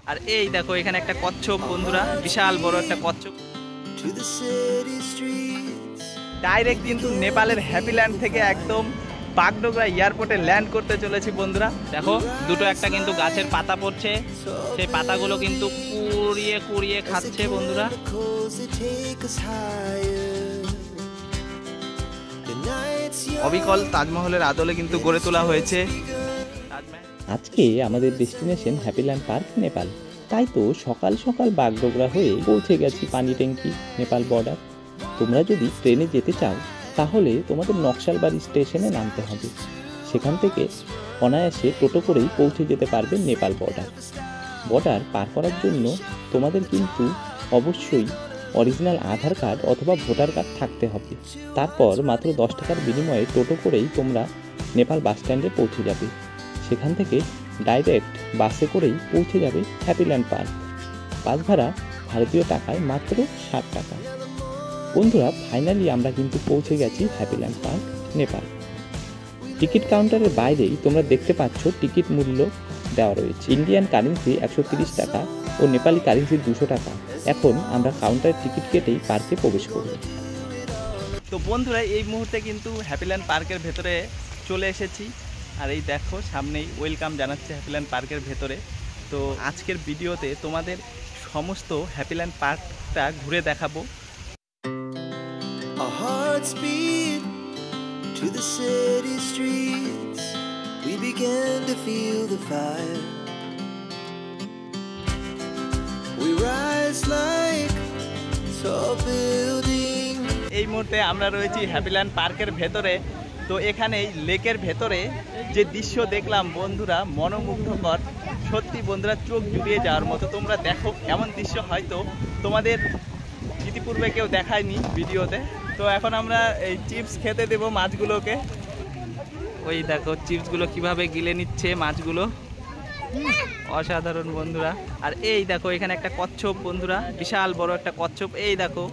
আর এই দেখো এখানে একটা কচ্ছপ বন্ধুরা, বিশাল বড় একটা কচ্ছপ। ডাইরেক্ট কিন্তু নেপালের হ্যাপিল্যান্ড থেকে একদম বাগডোগরা এয়ারপোর্টে ল্যান্ড করতে চলেছি বন্ধুরা। দেখো দুটো একটা কিন্তু গাছের পাতা পড়ছে, সেই পাতাগুলো কিন্তু কুড়িয়ে কুড়িয়ে খাচ্ছে বন্ধুরা। অবিকল তাজমহলের আদলে কিন্তু গড়ে তোলা হয়েছে। আজকে আমাদের ডেস্টিনেশন হ্যাপিল্যান্ড পার্ক নেপাল, তাই তো সকাল সকাল বাগডোগরা হয়ে পৌঁছে গেছি পানি ট্যাঙ্কি নেপাল বর্ডার। তোমরা যদি ট্রেনে যেতে চাও তাহলে তোমাদের নকশালবাড়ি স্টেশনে নামতে হবে, সেখান থেকে অনায়াসে টোটো করেই পৌঁছে যেতে পারবে নেপাল বর্ডার পার করার জন্য তোমাদের কিন্তু অবশ্যই অরিজিনাল আধার কার্ড অথবা ভোটার কার্ড থাকতে হবে। তারপর মাত্র 10 টাকার বিনিময়ে টোটো করেই তোমরা নেপাল বাস স্ট্যান্ডে পৌঁছে যাবে, সেখান থেকে ডাইরেক্ট বাসে করেই পৌঁছে যাবে হ্যাপিল্যান্ড পার্ক। বাস ভাড়া ভারতীয় টাকায় মাত্র 60 টাকা। বন্ধুরা ফাইনালি আমরা কিন্তু পৌঁছে গেছি হ্যাপিল্যান্ড পার্ক নেপাল। টিকিট কাউন্টারের বাইরেই তোমরা দেখতে পাচ্ছ টিকিট মূল্য দেওয়া রয়েছে। ইন্ডিয়ান কারেন্সি 130 টাকা ও নেপালি কারেন্সি 200 টাকা। এখন আমরা কাউন্টারের টিকিট কেটেই পার্কে প্রবেশ করব। তো বন্ধুরা এই মুহূর্তে কিন্তু হ্যাপিল্যান্ড পার্কের ভেতরে চলে এসেছি, আর এই দেখো সামনেই ওয়েলকাম জানাচ্ছে হ্যাপিল্যান্ড পার্কের ভেতরে। তো আজকের ভিডিওতে তোমাদের সমস্ত হ্যাপিল্যান্ড পার্কটা ঘুরে দেখাবো। Our hearts beat to the city streets. We began to feel the fire. We rise like tall buildings. এই মুহূর্তে আমরা রয়েছি হ্যাপিল্যান্ড পার্কের ভেতরে। তো এখানেই লেকের ভেতরে যে দৃশ্য দেখলাম বন্ধুরা, মনোমুগ্ধকর, সত্যি বন্ধুরা চোখ জুড়িয়ে যাওয়ার মতো। তোমরা দেখো এমন দৃশ্য হয়তো তোমাদের ইতিপূর্বে কেউ দেখায়নি ভিডিওতে। তো এখন আমরা এই চিপস খেতে দেবো মাছগুলোকে। ওই দেখো চিপসগুলো কিভাবে গিলে নিচ্ছে মাছগুলো, অসাধারণ বন্ধুরা। আর এই দেখো এখানে একটা কচ্ছপ বন্ধুরা, বিশাল বড় একটা কচ্ছপ। এই দেখো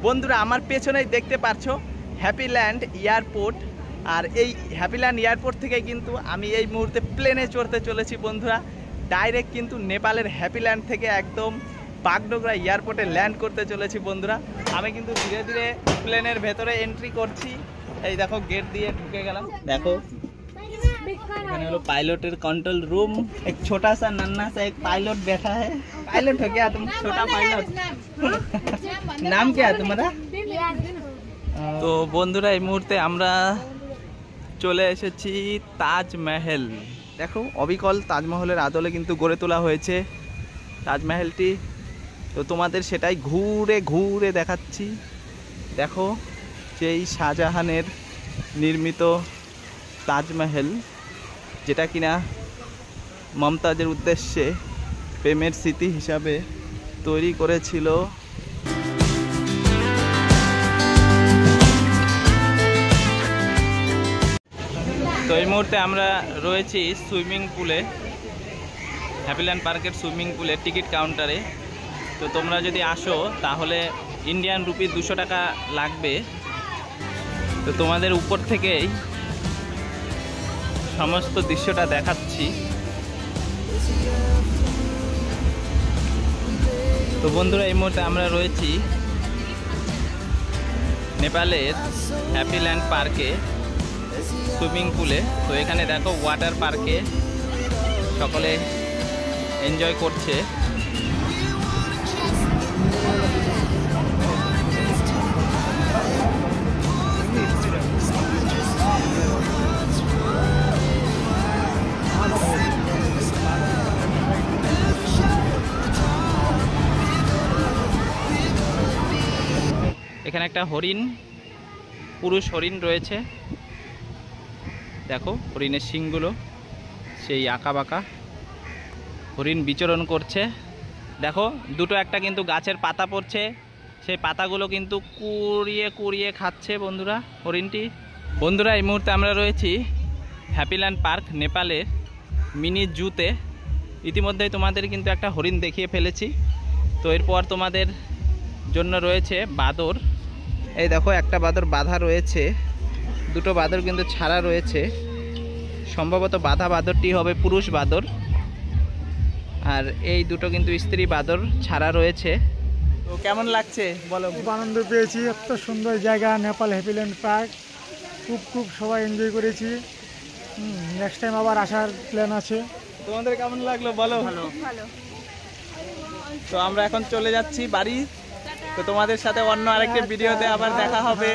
বন্ধুরা আমার পেছনেই দেখতে পাচ্ছ হ্যাপিল্যান্ড এয়ারপোর্ট। আর এই হ্যাপিল্যান্ড এয়ারপোর্ট থেকে কিন্তু আমি এই মুহূর্তে প্লেনে চড়তে চলেছি বন্ধুরা। ডাইরেক্ট কিন্তু নেপালের হ্যাপিল্যান্ড থেকে একদম বাগডোগরা এয়ারপোর্টে ল্যান্ড করতে চলেছি বন্ধুরা। আমি কিন্তু ধীরে ধীরে প্লেনের ভেতরে এন্ট্রি করছি। এই দেখো গেট দিয়ে ঢুকে গেলাম। দেখো এখানে হলো पायलट कंट्रोल रूम। एक छोटा सा नन्हा सा एक पायलट बैठा है। पायलट हो क्या तुम? छोटा पायलट। नाम क्या है तुम्हारा? তো বন্ধুরা এই মুহূর্তে আমরা চলে এসেছি তাজমহল। দেখো অবিকল তাজমহলের আদলে কিন্তু গড়ে তোলা হয়েছে তাজমহলটি। তো তোমাদের সেটাই ঘুরে ঘুরে দেখাচ্ছি। দেখো সেই শাহজাহানের নির্মিত তাজমহল, যেটা কিনা মমতাজের উদ্দেশ্যে প্রেমের স্মৃতি হিসাবে তৈরি করেছিল। তো এই মুহূর্তে আমরা রয়েছি সুইমিং পুলে, হ্যাপিল্যান্ড পার্কের সুইমিং পুলে টিকিট কাউন্টারে। তো তোমরা যদি আসো তাহলে ইন্ডিয়ান রুপি 200 টাকা লাগবে। তো তোমাদের উপর থেকেই সমস্ত দৃশ্যটা দেখাচ্ছি। তো বন্ধুরা এই মুহূর্তে আমরা রয়েছি নেপালের হ্যাপিল্যান্ড পার্কে সুইমিং পুলে। তো এখানে দেখো ওয়াটার পার্কে সকলে এনজয় করছে। এখানে একটা হরিণ, পুরুষ হরিণ রয়েছে। দেখো হরিণের শিংগুলো সেই আঁকা বাঁকা। হরিণ বিচরণ করছে। দেখো দুটো একটা কিন্তু গাছের পাতা পড়ছে, সেই পাতাগুলো কিন্তু কুড়িয়ে কুড়িয়ে খাচ্ছে বন্ধুরা হরিণটি। বন্ধুরা এই মুহূর্তে আমরা রয়েছি হ্যাপিল্যান্ড পার্ক নেপালের মিনি জুতে। ইতিমধ্যেই তোমাদের কিন্তু একটা হরিণ দেখিয়ে ফেলেছি। তো এরপর তোমাদের জন্য রয়েছে বাদর। এই দেখো একটা বাঁদর বাঁধা রয়েছে, দুটো বাঁদর কিন্তু ছাড়া রয়েছে। সম্ভবত বাঁধা বাঁদরটি হবে পুরুষ বাঁদর, আর এই দুটো কিন্তু স্ত্রী বাঁদর ছাড়া রয়েছে। তো কেমন লাগছে বলো? খুব আনন্দ পেয়েছি, এত সুন্দর জায়গা নেপাল হ্যাপিল্যান্ড পার্ক, খুব সবাই এনজয় করেছি। নেক্সট টাইম আবার আসার প্ল্যান আছে। তোমাদের কেমন লাগলো বলো? তো আমরা এখন চলে যাচ্ছি বাড়ি। তো তোমাদের সাথে অন্য আরেকটা ভিডিওতে আবার দেখা হবে।